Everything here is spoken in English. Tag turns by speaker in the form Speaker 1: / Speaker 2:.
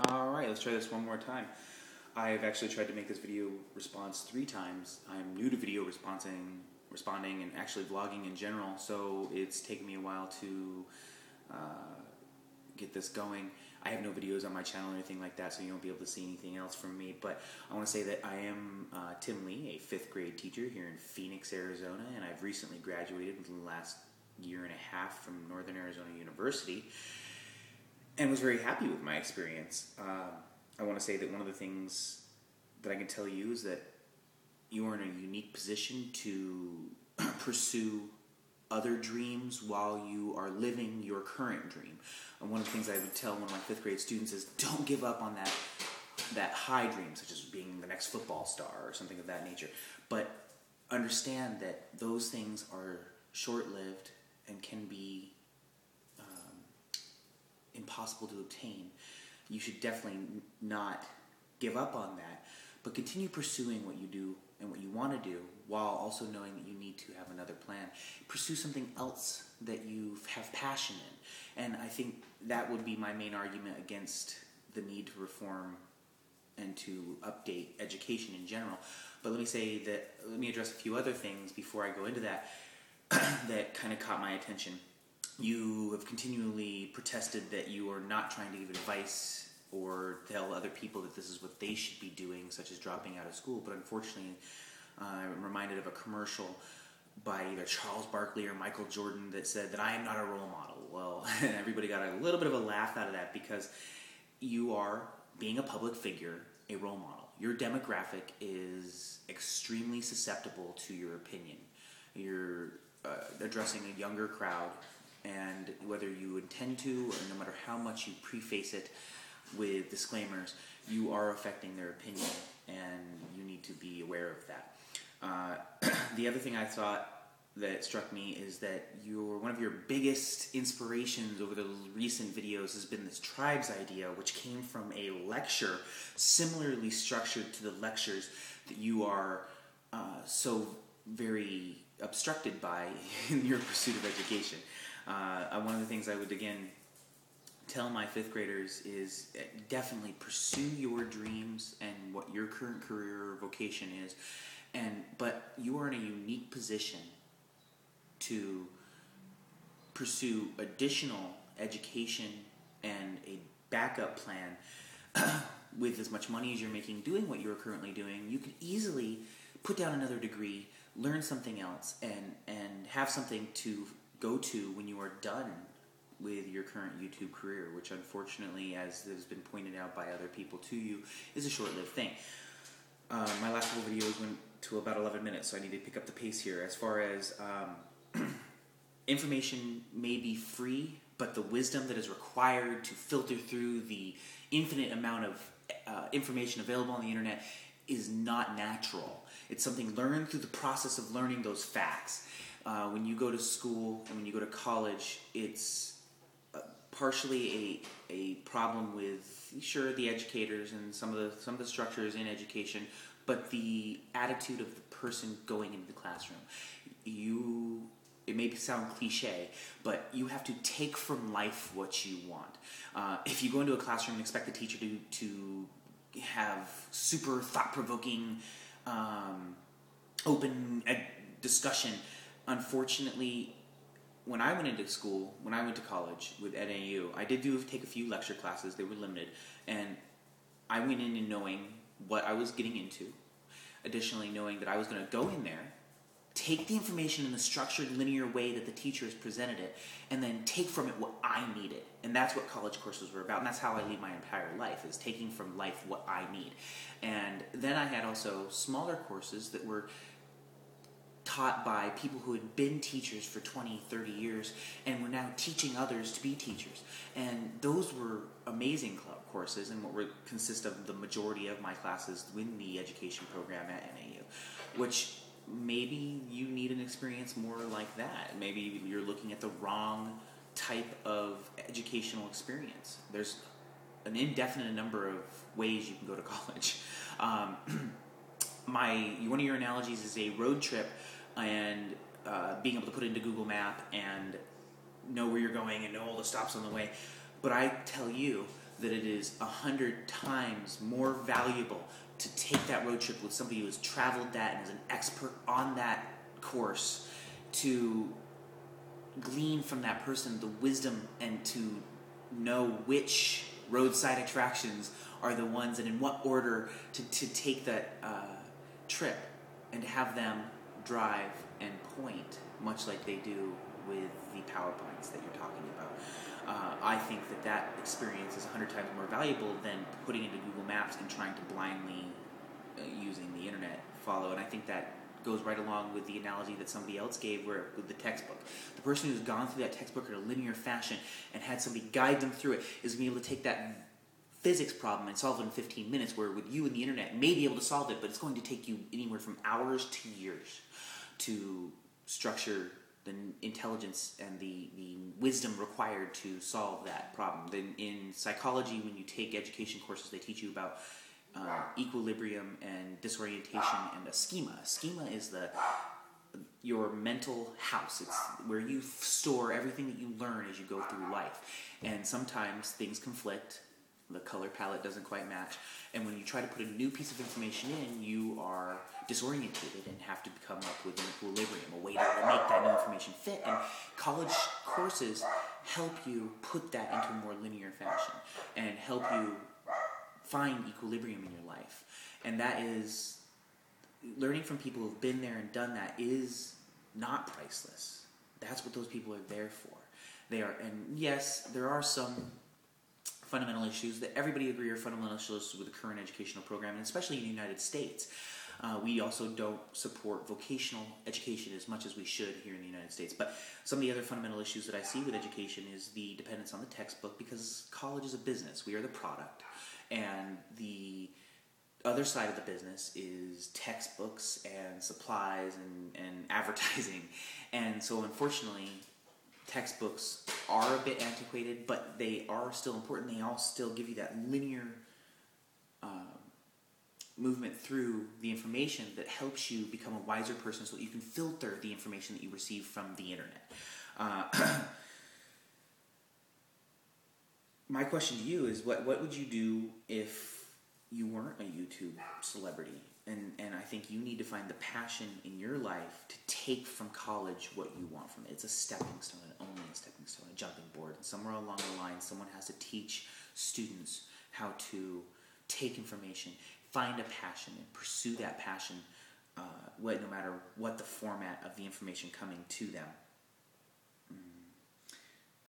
Speaker 1: Alright, let's try this one more time. I've actually tried to make this video response 3 times. I'm new to video responding, and actually vlogging in general, so it's taken me a while to get this going. I have no videos on my channel or anything like that, so you won't be able to see anything else from me, but I want to say that I am Tim Lee, a 5th grade teacher here in Phoenix, Arizona, and I've recently graduated within the last year and a half from Northern Arizona University, and was very happy with my experience. I want to say that one of the things that I can tell you is that you are in a unique position to pursue other dreams while you are living your current dream. And one of the things I would tell one of my 5th grade students is don't give up on that high dream, such as being the next football star or something of that nature. But understand that those things are short-lived and can be impossible to obtain. You should definitely not give up on that, but continue pursuing what you do and what you want to do while also knowing that you need to have another plan. Pursue something else that you have passion in. And I think that would be my main argument against the need to reform and to update education in general. But let me address a few other things before I go into that that kind of caught my attention. You have continually protested that you are not trying to give advice or tell other people that this is what they should be doing, such as dropping out of school. But unfortunately, I'm reminded of a commercial by either Charles Barkley or Michael Jordan that said that I am not a role model. Well, everybody got a little bit of a laugh out of that because you are, being a public figure, a role model. Your demographic is extremely susceptible to your opinion. You're addressing a younger crowd, and whether you intend to or no matter how much you preface it with disclaimers, you are affecting their opinion, and you need to be aware of that. The other thing I thought that struck me is that one of your biggest inspirations over the recent videos has been this tribes idea, which came from a lecture similarly structured to the lectures that you are so very obstructed by in your pursuit of education. One of the things I would, again, tell my 5th graders is definitely pursue your dreams and what your current career or vocation is, but you are in a unique position to pursue additional education and a backup plan with as much money as you're making doing what you're currently doing. You could easily put down another degree, learn something else, and have something to go to when you are done with your current YouTube career, which unfortunately, as has been pointed out by other people to you, is a short-lived thing. My last couple videos went to about 11 minutes, so I need to pick up the pace here. As far as information may be free, but the wisdom that is required to filter through the infinite amount of information available on the internet is not natural. It's something learned through the process of learning those facts. When you go to school and when you go to college, it's partially a problem with, sure, the educators and some of the structures in education, but the attitude of the person going into the classroom. It may sound cliche, but you have to take from life what you want. If you go into a classroom and expect the teacher to have super thought-provoking, open discussion, unfortunately, when I went into school, when I went to college with NAU, I did take a few lecture classes. They were limited, and I went in knowing what I was getting into. Additionally, knowing that I was going to go in there, take the information in the structured, linear way that the teacher has presented it, and then take from it what I needed. And that's what college courses were about, and that's how I lead my entire life, is taking from life what I need. And then I had also smaller courses that were taught by people who had been teachers for 20, 30 years and were now teaching others to be teachers. And those were amazing courses, and what would consist of the majority of my classes in the education program at NAU, which maybe you need an experience more like that. Maybe you're looking at the wrong type of educational experience. There's an indefinite number of ways you can go to college. One of your analogies is a road trip, and being able to put it into Google Map and know where you're going and know all the stops on the way. But I tell you that it is 100 times more valuable to take that road trip with somebody who has traveled that and is an expert on that course, to glean from that person the wisdom and to know which roadside attractions are the ones and in what order to take that trip, and to have them drive and point, much like they do with the PowerPoints that you're talking about. I think that experience is 100 times more valuable than putting into Google Maps and trying to blindly, using the internet, follow. And I think that goes right along with the analogy that somebody else gave with the textbook. The person who's gone through that textbook in a linear fashion and had somebody guide them through it is going to be able to take that physics problem and solve it in 15 minutes, where with you and the internet may be able to solve it, but it's going to take you anywhere from hours to years to structure the intelligence and the wisdom required to solve that problem. Then in psychology, when you take education courses, they teach you about equilibrium and disorientation and a schema. A schema is your mental house. It's where you store everything that you learn as you go through life. And sometimes things conflict. The color palette doesn't quite match. And when you try to put a new piece of information in, you are disorientated and have to come up with an equilibrium, a way to make that new information fit. And college courses help you put that into a more linear fashion and help you find equilibrium in your life. And that is, learning from people who've been there and done that is not priceless. That's what those people are there for. They are, and yes, there are some fundamental issues that everybody agree are fundamental issues with the current educational program, and especially in the United States. We also don't support vocational education as much as we should here in the United States. But some of the other fundamental issues that I see with education is the dependence on the textbook, because college is a business. We are the product. And the other side of the business is textbooks and supplies and advertising. And so unfortunately, textbooks are a bit antiquated, but they are still important. They all still give you that linear movement through the information that helps you become a wiser person, so that you can filter the information that you receive from the internet. My question to you is, what would you do if you weren't a YouTube celebrity? And I think you need to find the passion in your life to take from college what you want from it. It's a stepping stone, and only a stepping stone, a jumping board. And somewhere along the line, someone has to teach students how to take information, find a passion, and pursue that passion, no matter what the format of the information coming to them.